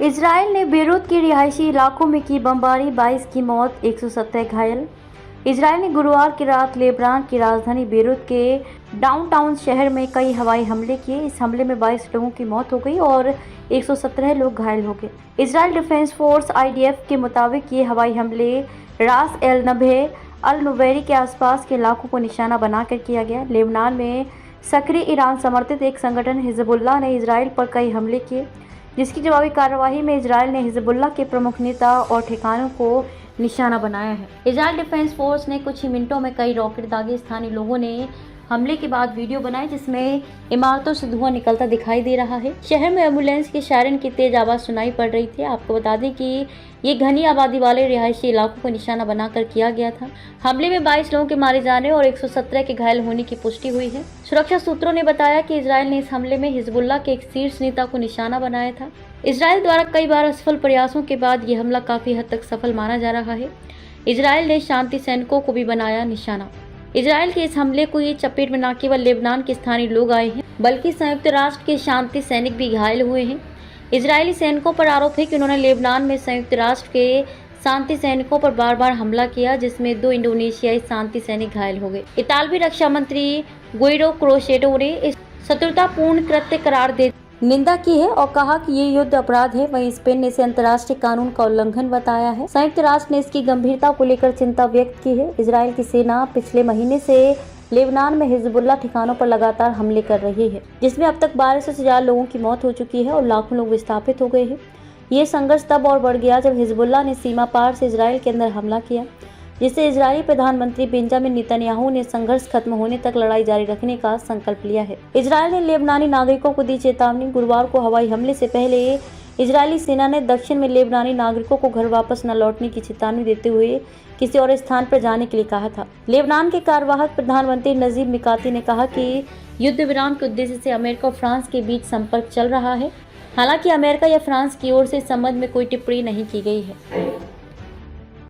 Israel ने Beirut के रिहायशी इलाकों में की बमबारी, 22 की मौत, 117 घायल। इजराइल ने गुरुवार की रात लेबनान की राजधानी बेरूत के डाउनटाउन शहर में कई हवाई हमले किए। इस हमले में 22 लोगों की मौत हो गई और 117 लोग घायल हो गए। इजराइल डिफेंस फोर्स (IDF) के मुताबिक ये हवाई हमले रास एल नभे अल नुवैरी के आसपास के इलाकों को निशाना बनाकर किया गया। लेबनान में सक्रिय ईरान समर्थित एक संगठन हिजबुल्लाह ने इजराइल पर कई हमले किए, जिसकी जवाबी कार्रवाई में इजराइल ने हिजबुल्लाह के प्रमुख नेता और ठिकानों को निशाना बनाया है। इजराइल डिफेंस फोर्स ने कुछ ही मिनटों में कई रॉकेट दागे। स्थानीय लोगों ने हमले के बाद वीडियो बनाए जिसमें इमारतों से धुआं निकलता दिखाई दे रहा है। शहर में एम्बुलेंस की सायरन की तेज आवाज सुनाई पड़ रही थी। आपको बता दें कि ये घनी आबादी वाले रिहायशी इलाकों को निशाना बनाकर किया गया था। हमले में 22 लोगों के मारे जाने और 117 के घायल होने की पुष्टि हुई है। सुरक्षा सूत्रों ने बताया कि इजराइल ने इस हमले में हिजबुल्लाह के एक शीर्ष नेता को निशाना बनाया था। इजराइल द्वारा कई बार असफल प्रयासों के बाद ये हमला काफी हद तक सफल माना जा रहा है। इजराइल ने शांति सैनिकों को भी बनाया निशाना। इजराइल के इस हमले को ये चपेट में न केवल लेबनान के स्थानीय लोग आए हैं, बल्कि संयुक्त राष्ट्र के शांति सैनिक भी घायल हुए हैं। इजरायली सैनिकों पर आरोप है कि उन्होंने लेबनान में संयुक्त राष्ट्र के शांति सैनिकों पर बार बार हमला किया, जिसमें 2 इंडोनेशियाई शांति सैनिक घायल हो गए। इतालवी रक्षा मंत्री गुइडो क्रोशेटो ने इस शत्रुतापूर्ण कृत्य करार दे निंदा की है और कहा कि ये युद्ध अपराध है। वहीं स्पेन ने इसे अंतर्राष्ट्रीय कानून का उल्लंघन बताया है। संयुक्त राष्ट्र ने इसकी गंभीरता को लेकर चिंता व्यक्त की है। इजराइल की सेना पिछले महीने से लेबनान में हिजबुल्लाह ठिकानों पर लगातार हमले कर रही है, जिसमें अब तक 1200 से ज्यादा लोगों की मौत हो चुकी है और लाखों लोग विस्थापित हो गए हैं। ये संघर्ष तब और बढ़ गया जब हिजबुल्लाह ने सीमा पार से इजराइल के अंदर हमला किया, जिससे इजरायली प्रधानमंत्री बेंजामिन नेतन्याहू ने संघर्ष खत्म होने तक लड़ाई जारी रखने का संकल्प लिया है। इजराइल ने लेबनानी नागरिकों को दी चेतावनी। गुरुवार को हवाई हमले से पहले इजरायली सेना ने दक्षिण में लेबनानी नागरिकों को घर वापस न लौटने की चेतावनी देते हुए किसी और स्थान पर जाने के लिए कहा था। लेबनान के कार्यवाहक प्रधानमंत्री नजीब मिकाती ने कहा कि युद्ध विराम के उद्देश्य से अमेरिका और फ्रांस के बीच संपर्क चल रहा है। हालांकि अमेरिका या फ्रांस की ओर से इस संबंध में कोई टिप्पणी नहीं की गई है।